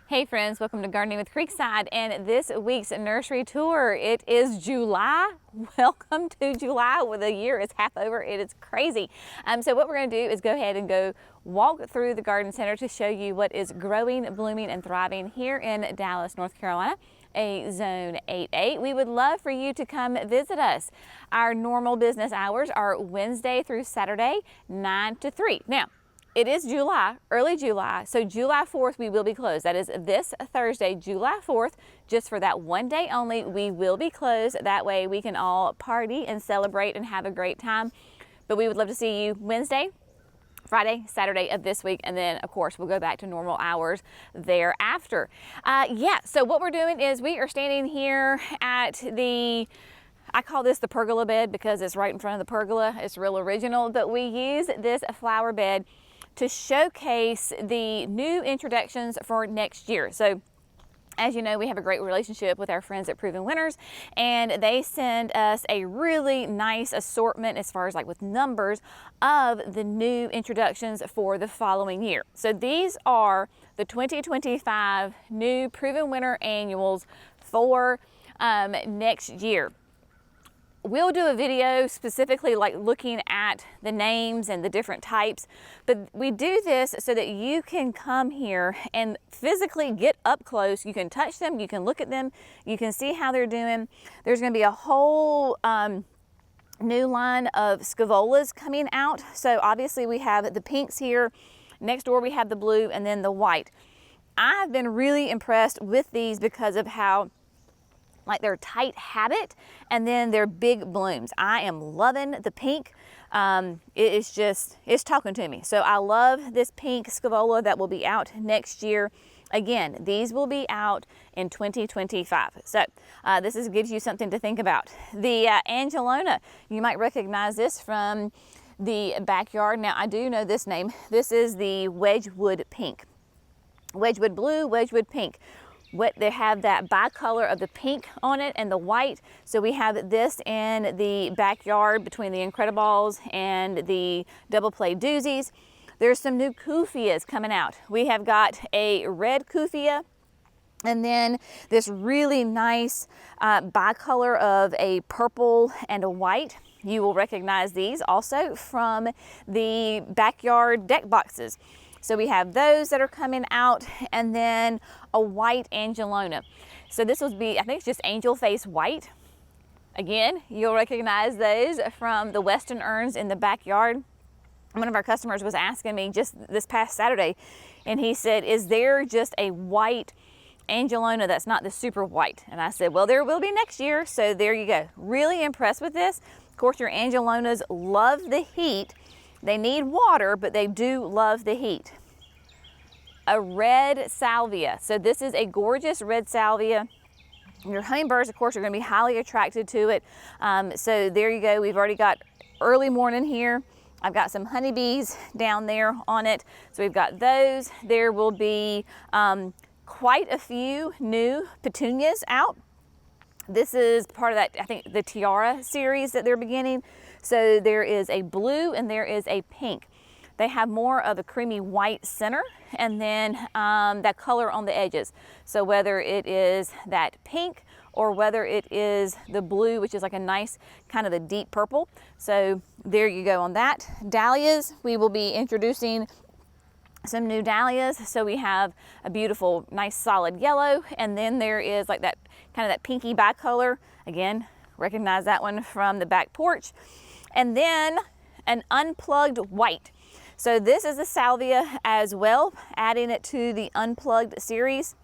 Hey friends, welcome to Gardening with Creekside and this week's nursery tour. It is July. Welcome to July. Well, the year is half over. It is crazy. So what we're going to do is go ahead and go walk through the garden center to show you what is growing, blooming, and thriving here in Dallas, North Carolina, a Zone 8A. We would love for you to come visit us. Our normal business hours are Wednesday through Saturday, 9 to 3. Now, it is July, early July, so July 4th we will be closed. That is this Thursday, July 4th, just for that one day only. We will be closed. That way we can all party and celebrate and have a great time. But we would love to see you Wednesday, Friday, Saturday of this week, and then of course we'll go back to normal hours thereafter. So what we're doing is we are standing here at I call this the pergola bed because it's right in front of the pergola. It's real original, but we use this flower bed to showcase the new introductions for next year. So as you know, we have a great relationship with our friends at Proven Winners, and they send us a really nice assortment as far as like with numbers of the new introductions for the following year. So these are the 2025 new Proven Winner annuals for next year. We'll do a video specifically like looking at the names and the different types, but we do this so that you can come here and physically get up close. You can touch them, you can look at them, you can see how they're doing. There's going to be a whole new line of scaevolas coming out. So obviously we have the pinks here. Next door we have the blue and then the white. I've been really impressed with these because of how like their tight habit and then their big blooms. I am loving the pink. It's talking to me. So I love this pink scaevola that will be out next year. Again, these will be out in 2025. So this gives you something to think about. The Angelona, you might recognize this from the backyard. Now I do know this name. This is the Wedgwood pink. Wedgwood blue, Wedgwood pink. They have that bicolor of the pink on it and the white. So we have this in the backyard between the Incrediballs and the double play doozies. There's some new Kufias coming out. We have got a red Kufia and then this really nice bicolor of a purple and a white. You will recognize these also from the backyard deck boxes. So we have those that are coming out and then a white Angelona. So this will be, I think it's just angel face white. Again, you'll recognize those from the Western urns in the backyard. One of our customers was asking me just this past Saturday, and he said, is there just a white Angelona that's not the super white? And I said, well, there will be next year. So there you go. Really impressed with this. Of course, your Angelonas love the heat. They need water, but they do love the heat. A red salvia. So this is a gorgeous red salvia. Your hummingbirds, of course, are going to be highly attracted to it. So there you go. We've already got early morning here. I've got some honeybees down there on it. So we've got those. There will be quite a few new petunias out. This is part of that, I think, the Tiara series that they're beginning. So there is a blue and there is a pink. They have more of a creamy white center and then that color on the edges. So whether it is that pink or whether it is the blue, which is like a nice kind of a deep purple. So there you go on that. Dahlias, we will be introducing some new dahlias. So we have a beautiful, nice solid yellow. And then there is like that kind of that pinky bicolor. Again, recognize that one from the back porch. And then an unplugged white. So this is the salvia as well, adding it to the unplugged series.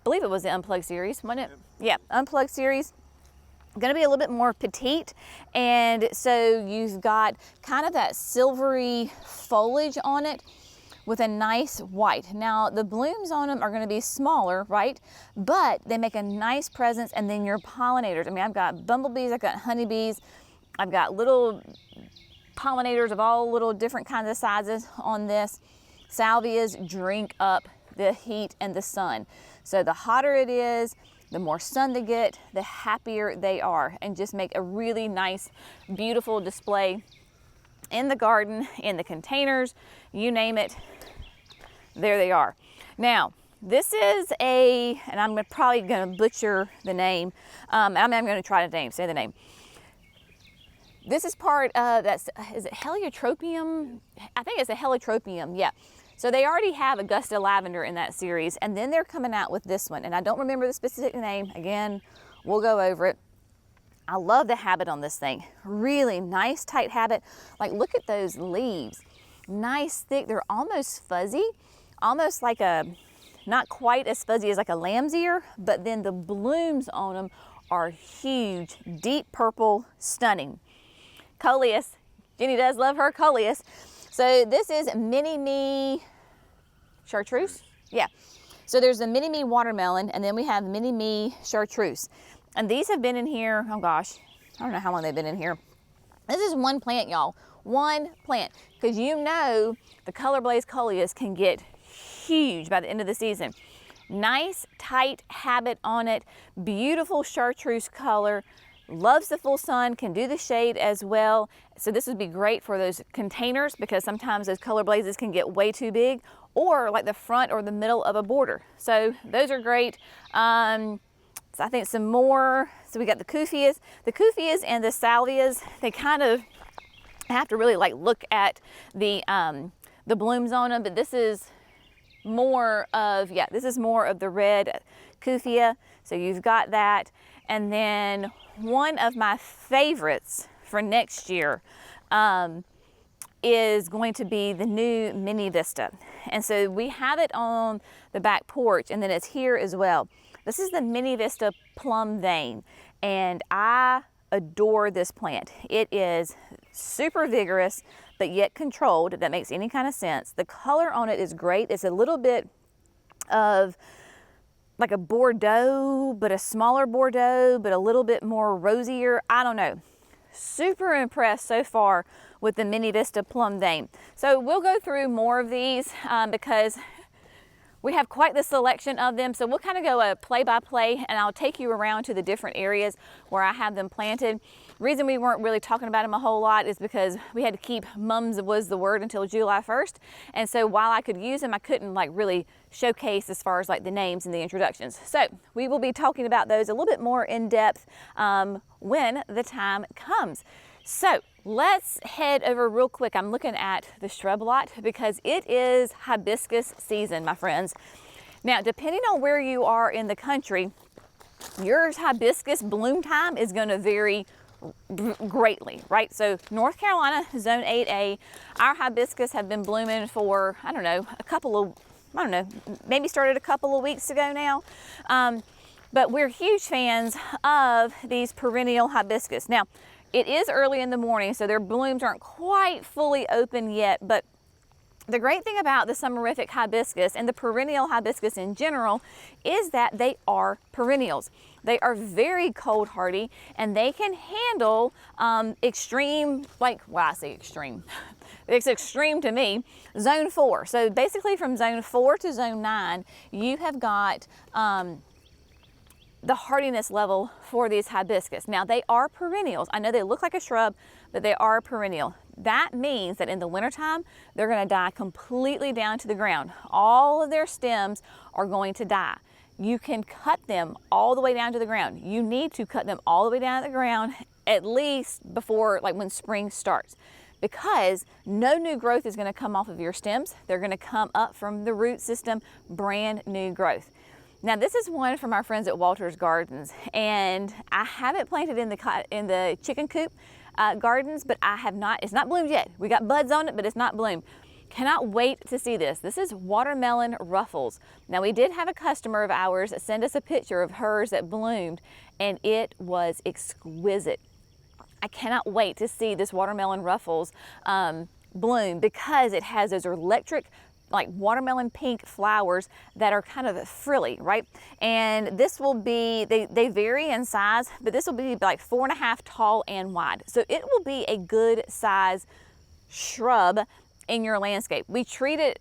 I believe it was the unplugged series, wasn't it? Yeah, unplugged series. Going to be a little bit more petite, and so you've got kind of that silvery foliage on it with a nice white. Now the blooms on them are going to be smaller, right? But they make a nice presence, and then your pollinators. I mean, I've got bumblebees, I've got honeybees, I've got little pollinators of all little different kinds of sizes on this. Salvias drink up the heat and the sun. So the hotter it is, the more sun they get, the happier they are, and just make a really nice, beautiful display in the garden, in the containers, you name it, there they are. Now, this is and I'm probably going to butcher the name. I'm going to try to say the name. This is part of, is it Heliotropium? I think it's a Heliotropium, yeah. So they already have Augusta lavender in that series, and then they're coming out with this one, and I don't remember the specific name. Again, we'll go over it. I love the habit on this thing. Really nice, tight habit. Like, look at those leaves. Nice, thick. They're almost fuzzy, almost like not quite as fuzzy as like a lamb's ear, but then the blooms on them are huge, deep purple, stunning. Coleus. Jenny does love her coleus. So this is Mini-Me Chartreuse. Yeah. So there's the Mini-Me watermelon, and then we have Mini-Me Chartreuse. And these have been in here, oh gosh, I don't know how long they've been in here. This is one plant, y'all. One plant. Because you know the Color Blaze coleus can get huge by the end of the season. Nice, tight habit on it. Beautiful chartreuse color. Loves the full sun, can do the shade as well. So this would be great for those containers, because sometimes those Color Blazes can get way too big, or like the front or the middle of a border. So those are great. So I think some more, so we got the Kufias. The Kufias and the Salvias, they kind of have to really like look at the blooms on them, but this is more of, yeah, this is more of the red Kufia. So you've got that. And then one of my favorites for next year is going to be the new Mini Vista. And so we have it on the back porch, and then it's here as well. This is the Mini Vista Plum Vein, and I adore this plant. It is super vigorous, but yet controlled, if that makes any kind of sense. The color on it is great. It's a little bit of like a Bordeaux, but a smaller Bordeaux, but a little bit more rosier. I don't know. Super impressed so far with the Mini Vista Plum Vein. So we'll go through more of these because we have quite the selection of them. So we'll kind of go play by play, and I'll take you around to the different areas where I have them planted. Reason we weren't really talking about them a whole lot is because we had to keep mums was the word until July 1st. And so while I could use them, I couldn't like really showcase as far as like the names and the introductions. So we will be talking about those a little bit more in depth when the time comes. So let's head over real quick. I'm looking at the shrub lot because it is hibiscus season, my friends. Now, depending on where you are in the country, your hibiscus bloom time is going to vary greatly, right? So North Carolina, zone 8A, our hibiscus have been blooming for, I don't know, maybe started a couple of weeks ago now. But we're huge fans of these perennial hibiscus. Now, it is early in the morning, so their blooms aren't quite fully open yet, but the great thing about the summerific hibiscus and the perennial hibiscus in general is that they are perennials. They are very cold hardy, and they can handle extreme, like, well, I say extreme. It's extreme to me, zone 4. So basically from zone 4 to zone 9, you have got the hardiness level for these hibiscus. Now, they are perennials. I know they look like a shrub, but they are perennial. That means that in the wintertime, they're going to die completely down to the ground. All of their stems are going to die. You can cut them all the way down to the ground. You need to cut them all the way down to the ground at least before, like, when spring starts, because no new growth is going to come off of your stems. They're going to come up from the root system, brand new growth. Now, this is one from our friends at Walter's Gardens, and I have it planted in the chicken coop gardens, but I have not, it's not bloomed yet. We got buds on it, but it's not bloomed. Cannot wait to see this. This is watermelon ruffles. Now, we did have a customer of ours send us a picture of hers that bloomed, and it was exquisite. I cannot wait to see this watermelon ruffles bloom, because it has those electric, like watermelon pink flowers that are kind of frilly, right? And this will be, they vary in size, but this will be like 4.5 tall and wide. So it will be a good size shrub in your landscape. We treat it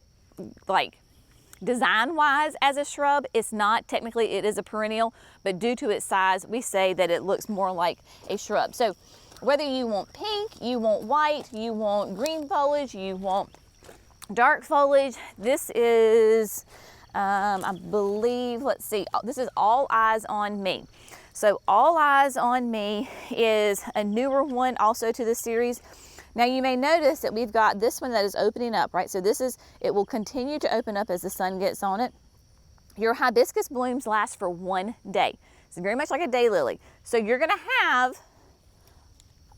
like design-wise as a shrub. It's not, technically it is a perennial, but due to its size, we say that it looks more like a shrub. So whether you want pink, you want white, you want green foliage, you want dark foliage, this is I believe, let's see, this is All Eyes on Me. So All Eyes on Me is a newer one also to the series. Now you may notice that we've got this one that is opening up, right? So it will continue to open up as the sun gets on it. Your hibiscus blooms last for 1 day. It's very much like a daylily. So you're gonna have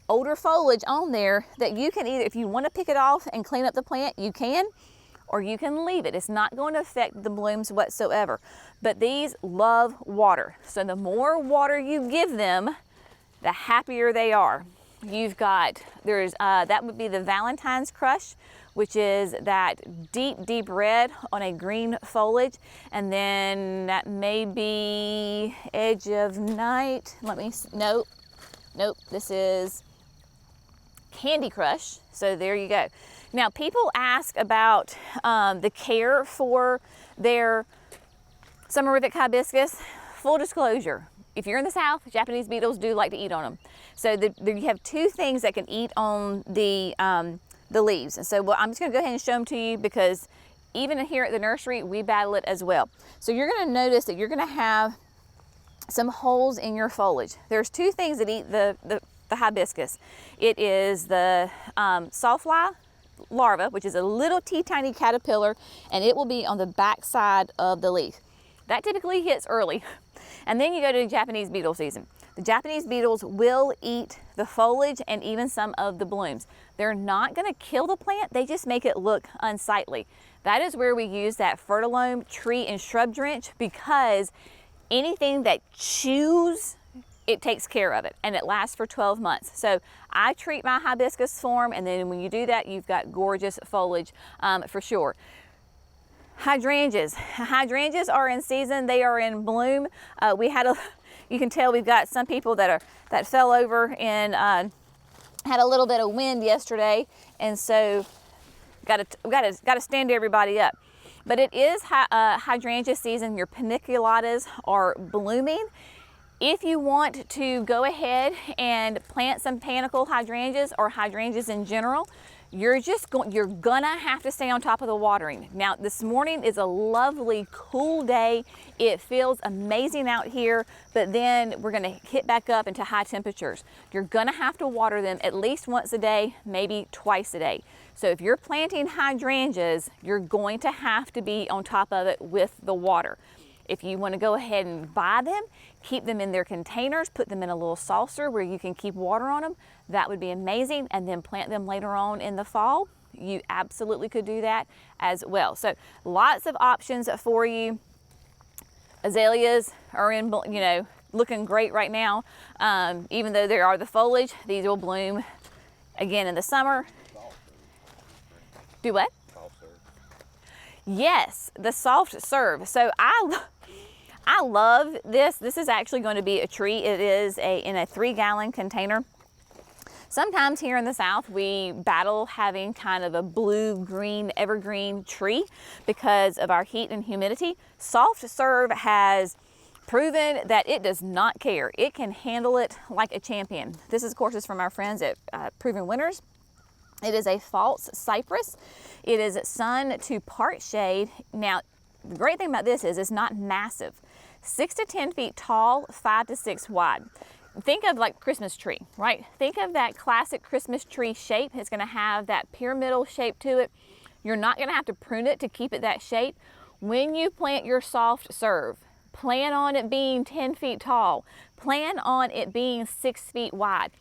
older foliage on there that you can either, if you want to pick it off and clean up the plant, you can, or you can leave it. It's not going to affect the blooms whatsoever. But these love water. So the more water you give them, the happier they are. You've got, that would be the Valentine's Crush, which is that deep, deep red on a green foliage. And then that may be Edge of Night. Nope, this is Candy Crush. So there you go. Now people ask about the care for their summerific hibiscus. Full disclosure, if you're in the South, Japanese beetles do like to eat on them. So you have 2 things that can eat on the leaves. And so I'm just gonna go ahead and show them to you because even here at the nursery, we battle it as well. So you're gonna notice that you're gonna have some holes in your foliage. There's 2 things that eat the hibiscus. It is the sawfly larva, which is a little tiny caterpillar, and it will be on the back side of the leaf. That typically hits early. And then you go to Japanese beetle season. The Japanese beetles will eat the foliage and even some of the blooms. They're not gonna kill the plant, they just make it look unsightly. That is where we use that Fertilome tree and shrub drench, because anything that chews, it takes care of it, and it lasts for 12 months. So I treat my hibiscus form, and then when you do that, you've got gorgeous foliage for sure. Hydrangeas. Hydrangeas are in season, they are in bloom. You can tell we've got some people that fell over and had a little bit of wind yesterday, and so got to stand everybody up. But it is hydrangea season. Your paniculatas are blooming. If you want to go ahead and plant some panicle hydrangeas or hydrangeas in general, you're gonna have to stay on top of the watering. Now, this morning is a lovely, cool day. It feels amazing out here, but then we're gonna hit back up into high temperatures. You're gonna have to water them at least once a day, maybe twice a day. So if you're planting hydrangeas, you're going to have to be on top of it with the water. If you want to go ahead and buy them, keep them in their containers, put them in a little saucer where you can keep water on them, that would be amazing, and then plant them later on in the fall. You absolutely could do that as well. So lots of options for you. Azaleas are in, looking great right now. Even though there are the foliage, these will bloom again in the summer. Do what? Soft serve. Yes, the soft serve. So I love this. This is actually going to be a tree. It is in a 3-gallon container. Sometimes here in the South, we battle having kind of a blue-green evergreen tree because of our heat and humidity. Soft serve has proven that it does not care. It can handle it like a champion. This, of course, is from our friends at Proven Winners. It is a false cypress. It is sun to part shade. Now, the great thing about this is it's not massive. 6 to 10 feet tall, 5 to 6 wide. Think of like Christmas tree, right? Think of that classic Christmas tree shape. It's gonna have that pyramidal shape to it. You're not gonna have to prune it to keep it that shape. When you plant your soft serve, plan on it being 10 feet tall. Plan on it being 6 feet wide.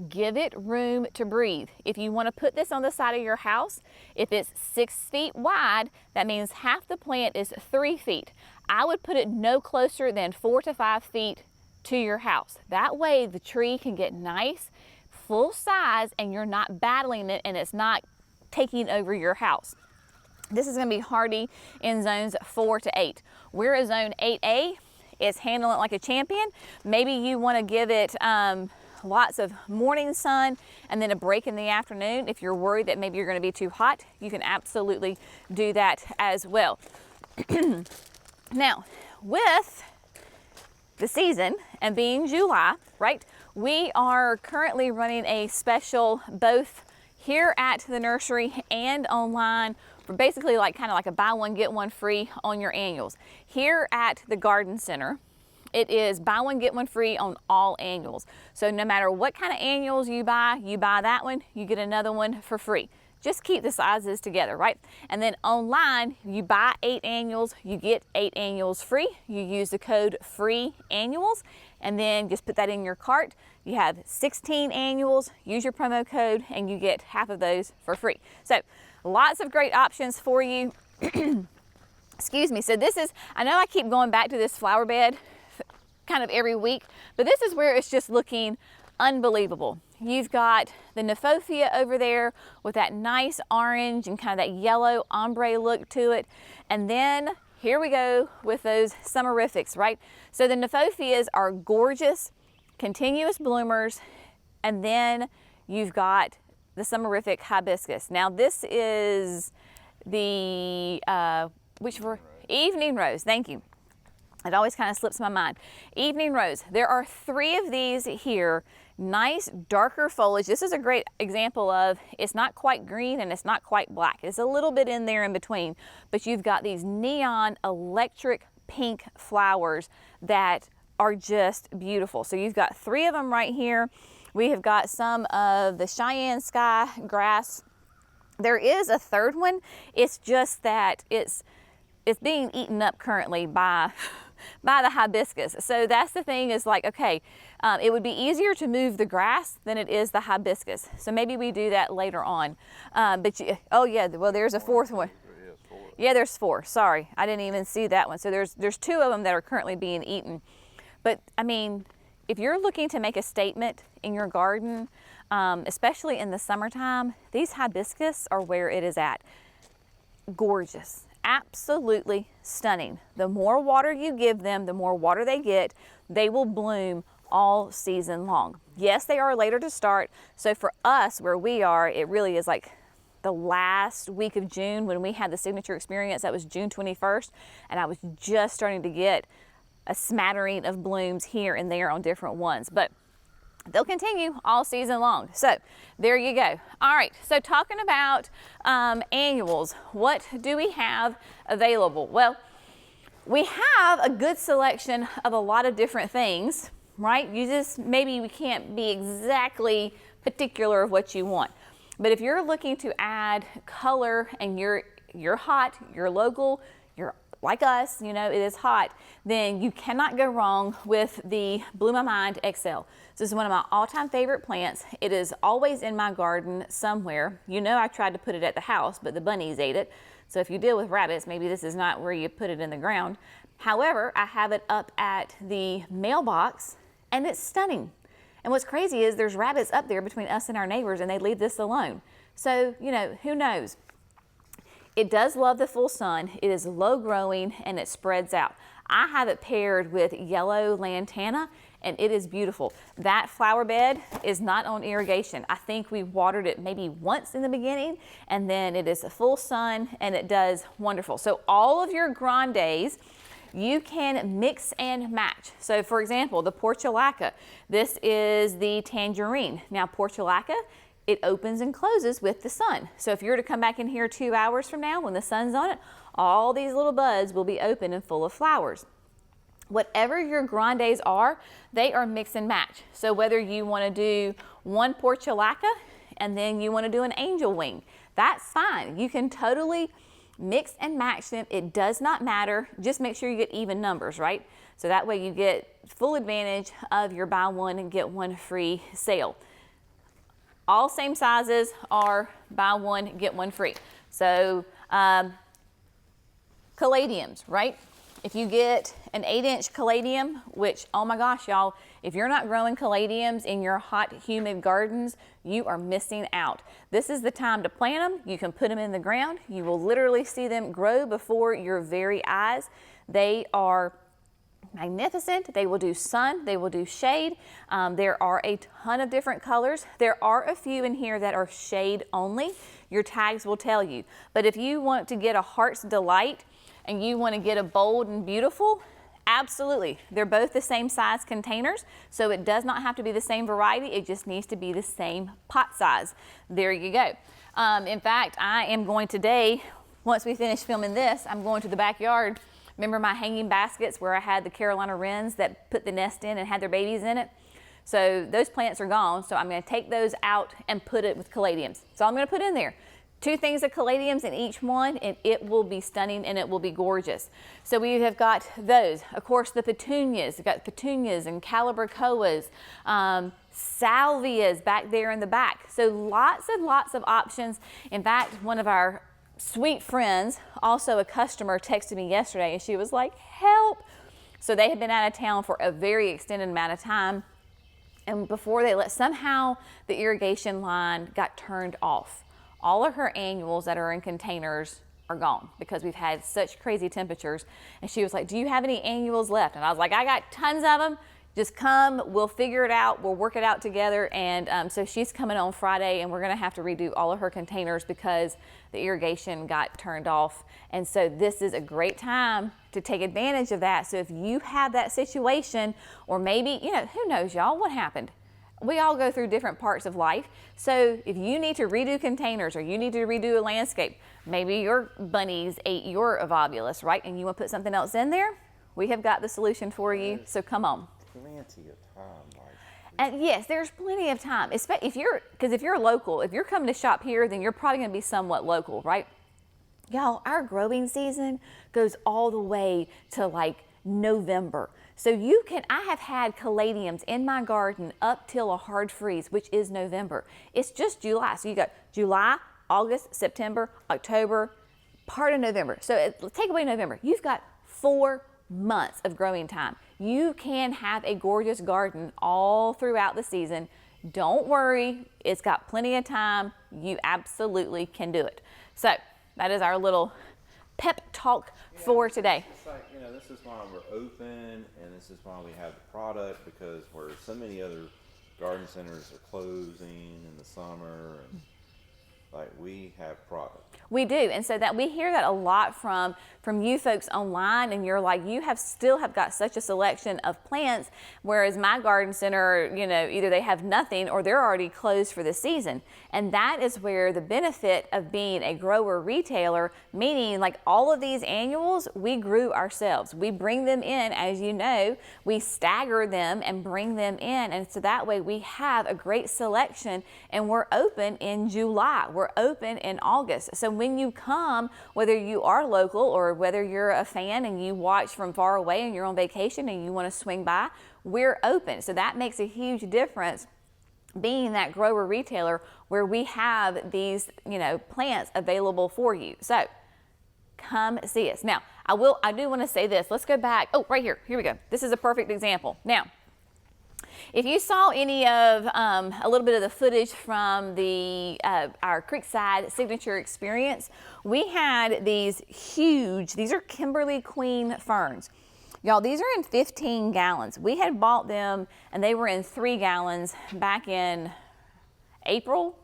Give it room to breathe. If you want to put this on the side of your house, if it's 6 feet wide, that means half the plant is 3 feet. I would put it no closer than 4 to 5 feet to your house. That way the tree can get nice, full size, and you're not battling it and it's not taking over your house. This is going to be hardy in zones 4 to 8. We're a zone 8A. It's handling it like a champion. Maybe you want to give it lots of morning sun and then a break in the afternoon. If you're worried that maybe you're going to be too hot, you can absolutely do that as well. Now, with the season and being July, right, we are currently running a special both here at the nursery and online basically like kind of like a buy one, get one free on your annuals. Here at the garden center, it is buy one, get one free on all annuals. So no matter what kind of annuals you buy that one, you get another one for free. Just keep the sizes together, right? And then online, you buy 8 annuals, you get 8 annuals free. You use the code FREE ANNUALS, and then just put that in your cart. You have 16 annuals, use your promo code, and you get half of those for free. So lots of great options for you. Excuse me. So this is, I know I keep going back to this flower bed kind of every week, but this is where it's just looking unbelievable. You've got the Nephophia over there with that nice orange and kind of that yellow ombre look to it. And then here we go with those summerifics, right? So the Nephophias are gorgeous, continuous bloomers. And then you've got the summerific hibiscus. Now this is the, Evening Rose, thank you. It always kind of slips my mind. Evening Rose. There are 3 of these here. Nice darker foliage. This is a great example of, it's not quite green and it's not quite black. It's a little bit in there in between, but you've got these neon electric pink flowers that are just beautiful. So you've got 3 of them right here. We have got some of the Cheyenne sky grass. There is a 3rd one. It's just that it's being eaten up currently by the hibiscus. So that's the thing, is like, okay, it would be easier to move the grass than it is the hibiscus. So maybe we do that later on. Oh yeah, well there's a 4th one. Yeah, there's 4. Sorry, I didn't even see that one. So there's 2 of them that are currently being eaten. But I mean, if you're looking to make a statement in your garden, especially in the summertime, these hibiscus are where it is at. Gorgeous. Absolutely stunning. The more water you give them, the more water they get. They will bloom all season long. Yes, they are later to start. So for us, where we are, it really is like the last week of June when we had the signature experience. That was June 21st, and I was just starting to get a smattering of blooms here and there on different ones. But they'll continue all season long. So there you go. All right, so talking about annuals, what do we have available? Well, we have a good selection of a lot of different things, right? Maybe we can't be exactly particular of what you want. But if you're looking to add color and you're hot, you're local, you're like us, you know, it is hot, then you cannot go wrong with the Bloom My Mind XL. This is one of my all-time favorite plants. It is always in my garden somewhere. You know, I tried to put it at the house, but the bunnies ate it. So if you deal with rabbits, maybe this is not where you put it in the ground. However, I have it up at the mailbox and it's stunning. And what's crazy is there's rabbits up there between us and our neighbors, and they leave this alone. So, you know, who knows? It does love the full sun. It is low growing and it spreads out. I have it paired with yellow lantana, and it is beautiful. That flower bed is not on irrigation. I think we watered it maybe once in the beginning, and then it is a full sun and it does wonderful. So all of your grandes, you can mix and match. So for example, the portulaca, this is the tangerine. Now portulaca, it opens and closes with the sun. So if you were to come back in here 2 hours from now when the sun's on it, all these little buds will be open and full of flowers. Whatever your grandes are, they are mix and match. So whether you want to do one portulaca and then you want to do an angel wing, that's fine. You can totally mix and match them. It does not matter. Just make sure you get even numbers, right? So that way you get full advantage of your buy one and get one free sale. All same sizes are buy one, get one free. So caladiums, right? If you get an 8-inch caladium, which, oh my gosh, y'all, if you're not growing caladiums in your hot, humid gardens, you are missing out. This is the time to plant them. You can put them in the ground. You will literally see them grow before your very eyes. They are magnificent. They will do sun, they will do shade. There are a ton of different colors. There are a few in here that are shade only. Your tags will tell you. But if you want to get a heart's delight and you want to get a bold and beautiful, absolutely. They're both the same size containers, so it does not have to be the same variety. It just needs to be the same pot size. There you go. In fact, I am going today once we finish filming this, I'm going to the backyard. Remember my hanging baskets where I had the Carolina wrens that put the nest in and had their babies in it? So those plants are gone. So I'm going to take those out and put it with caladiums. So I'm going to put in there 2 things of caladiums in each one, and it will be stunning and it will be gorgeous. So we have got those. Of course, the petunias. We've got petunias and calibrachoas, salvias back there in the back. So lots and lots of options. In fact, one of our sweet friends, also a customer, texted me yesterday and she was like, help. So they had been out of town for a very extended amount of time. And before they somehow the irrigation line got turned off. All of her annuals that are in containers are gone because we've had such crazy temperatures. And she was like, do you have any annuals left? And I was like, I got tons of them. Just come, we'll figure it out, we'll work it out together. And so she's coming on Friday, and we're gonna have to redo all of her containers because the irrigation got turned off. And so this is a great time to take advantage of that. So if you have that situation, or maybe, you know, who knows, y'all, what happened? We all go through different parts of life. So if you need to redo containers, or you need to redo a landscape, maybe your bunnies ate your avobulus, right? And you want to put something else in there, we have got the solution for you. So come on. Plenty of time. And yes, there's plenty of time. If you're local, if you're coming to shop here, then you're probably going to be somewhat local, right? Y'all, our growing season goes all the way to like November. So I have had caladiums in my garden up till a hard freeze, which is November. It's just July. So you got July, August, September, October, part of November. So take away November. You've got 4 months of growing time. You can have a gorgeous garden all throughout the season. Don't worry, it's got plenty of time. You absolutely can do it. So that is our little pep talk for today. It's like, you know, this is why we're open, and this is why we have the product, because where so many other garden centers are closing in the summer, and like, we have product. We do, and so that we hear that a lot from you folks online, and you're like, you still have got such a selection of plants, whereas my garden center, you know, either they have nothing or they're already closed for the season. And that is where the benefit of being a grower retailer, meaning like all of these annuals, we grew ourselves. We bring them in, as you know, we stagger them and bring them in, and so that way we have a great selection, and we're open in July. We're open in August. So when you come, whether you are local or whether you're a fan and you watch from far away and you're on vacation and you want to swing by, we're open. So that makes a huge difference, being that grower retailer where we have these, you know, plants available for you. So come see us. Now, I do want to say this. Let's go back. Oh, right here. Here we go. This is a perfect example. Now, if you saw any of a little bit of the footage from our Creekside Signature Experience, we had these are Kimberly Queen ferns. Y'all, these are in 15 gallons. We had bought them and they were in 3 gallons back in April,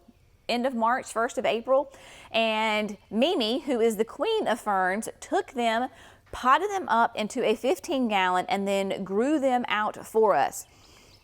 end of March, 1st of April. And Mimi, who is the queen of ferns, took them, potted them up into a 15 gallon and then grew them out for us.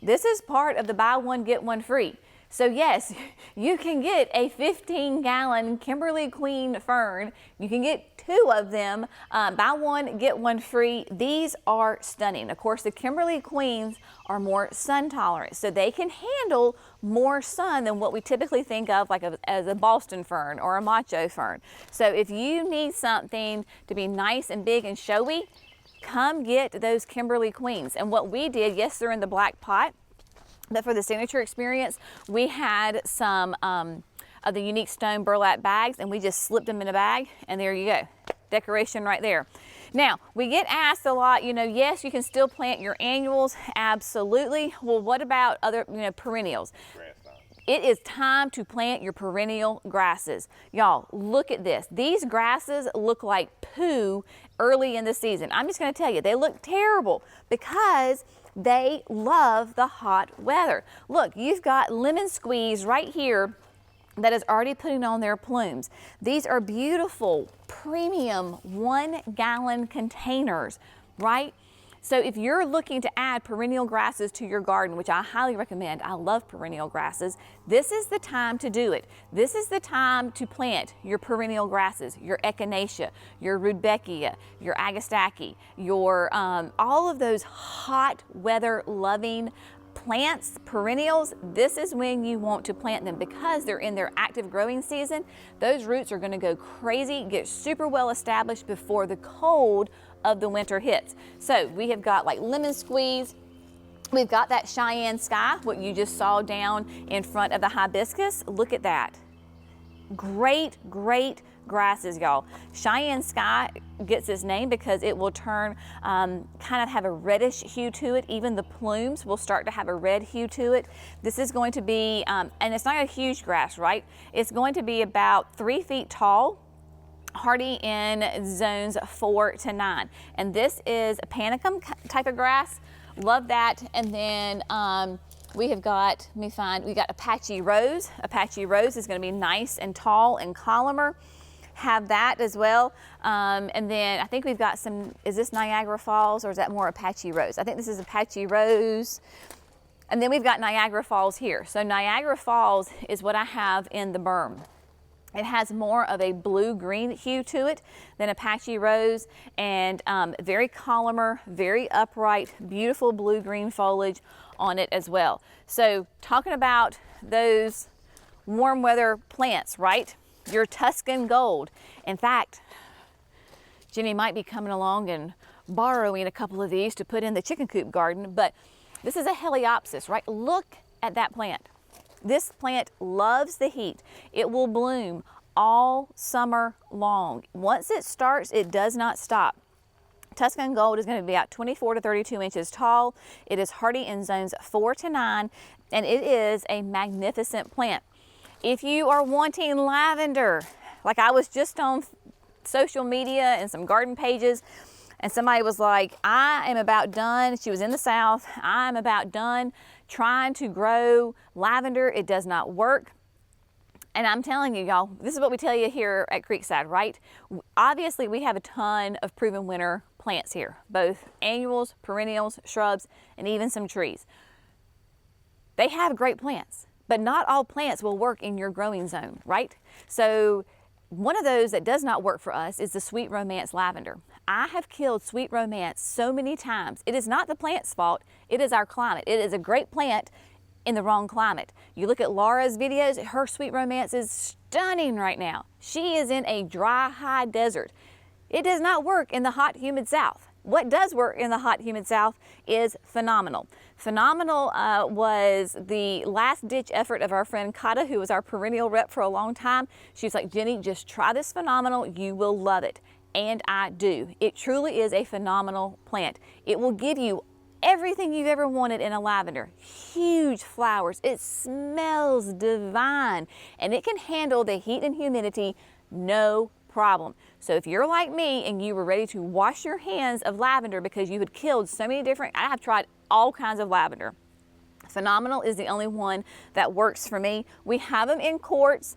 This is part of the buy one, get one free. So yes, you can get a 15 gallon Kimberly Queen fern. You can get 2 of them, buy one, get one free. These are stunning. Of course, the Kimberly Queens are more sun tolerant, so they can handle more sun than what we typically think of like as a Boston fern or a macho fern. So if you need something to be nice and big and showy, come get those Kimberly Queens. And what we did, yes, they're in the black pot, but for the Signature Experience, we had some of the unique stone burlap bags, and we just slipped them in a bag, and there you go. Decoration right there. Now, we get asked a lot, you know, yes, you can still plant your annuals, absolutely. Well, what about other, you know, perennials? It is time to plant your perennial grasses. Y'all, look at this. These grasses look like poo early in the season. I'm just gonna tell you, they look terrible because they love the hot weather. Look, you've got lemon squeeze right here that is already putting on their plumes. These are beautiful, premium 1 gallon containers, right? So if you're looking to add perennial grasses to your garden, which I highly recommend, I love perennial grasses, this is the time to do it. This is the time to plant your perennial grasses, your echinacea, your rudbeckia, your agastache, your all of those hot weather loving plants, perennials. This is when you want to plant them because they're in their active growing season. Those roots are going to go crazy, get super well established before the cold of the winter hits. So we have got like lemon squeeze. We've got that Cheyenne sky, what you just saw down in front of the hibiscus. Look at that. Great, great grasses, y'all. Cheyenne sky gets its name because it will turn, kind of have a reddish hue to it. Even the plumes will start to have a red hue to it. This is going to be, and it's not a huge grass, right? It's going to be about 3 feet tall, hardy in zones 4 to 9. And this is a panicum type of grass. Love that. And then we have got, we got Apache Rose. Apache Rose is going to be nice and tall and columnar. Have that as well. And then I think we've got some, is this Niagara Falls or is that more Apache Rose? I think this is Apache Rose. And then we've got Niagara Falls here. So Niagara Falls is what I have in the berm. It has more of a blue-green hue to it than Apache Rose, and very columnar, very upright, beautiful blue-green foliage on it as well. So talking about those warm weather plants, right? Your Tuscan gold. In fact, Jenny might be coming along and borrowing a couple of these to put in the chicken coop garden, but this is a Heliopsis, right? Look at that plant. This plant loves the heat. It will bloom all summer long. Once it starts, it does not stop. Tuscan Gold is going to be about 24 to 32 inches tall. It is hardy in zones 4 to 9, and it is a magnificent plant. If you are wanting lavender, like I was just on social media and some garden pages, and somebody was like, I am about done. She was in the South. I'm about done trying to grow lavender. It does not work. And I'm telling you, y'all, this is what we tell you here at Creekside, right? Obviously, we have a ton of proven winter plants here, both annuals, perennials, shrubs, and even some trees. They have great plants, but not all plants will work in your growing zone, right? So one of those that does not work for us is the Sweet Romance lavender. I have killed Sweet Romance so many times. It is not the plant's fault, it is our climate. It is a great plant in the wrong climate. You look at Laura's videos, her Sweet Romance is stunning right now. She is in a dry, high desert. It does not work in the hot, humid South. What does work in the hot, humid South is Phenomenal. Phenomenal was the last ditch effort of our friend Kata, who was our perennial rep for a long time. She was like, Jenny, just try this Phenomenal, you will love it. And I do. It truly is a phenomenal plant. It will give you everything you've ever wanted in a lavender. Huge flowers. It smells divine. And it can handle the heat and humidity no problem. So if you're like me and you were ready to wash your hands of lavender because you had killed so many different, I have tried all kinds of lavender. Phenomenal is the only one that works for me. We have them in quarts.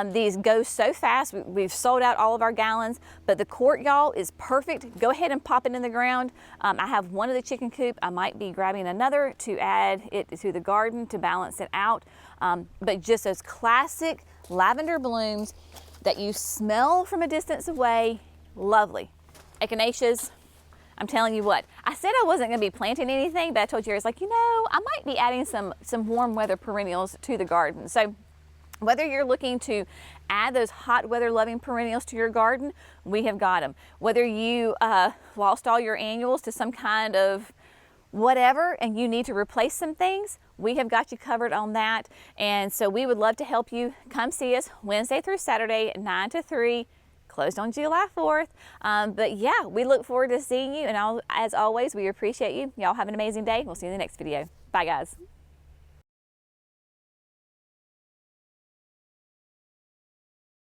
These go so fast. We've sold out all of our gallons, but the quart, y'all, is perfect. Go ahead and pop it in the ground. I have one of the chicken coop. I might be grabbing another to add it to the garden to balance it out. But just those classic lavender blooms that you smell from a distance away, lovely. Echinaceas, I'm telling you what, I said I wasn't going to be planting anything, but I told Jerry, it's like, you know, I might be adding some warm weather perennials to the garden. So whether you're looking to add those hot weather loving perennials to your garden, we have got them. Whether you lost all your annuals to some kind of whatever and you need to replace some things, we have got you covered on that. And so we would love to help you. Come see us Wednesday through Saturday, 9 to 3. Closed on July 4th. But yeah, we look forward to seeing you. And as always, we appreciate you. Y'all have an amazing day. We'll see you in the next video. Bye, guys.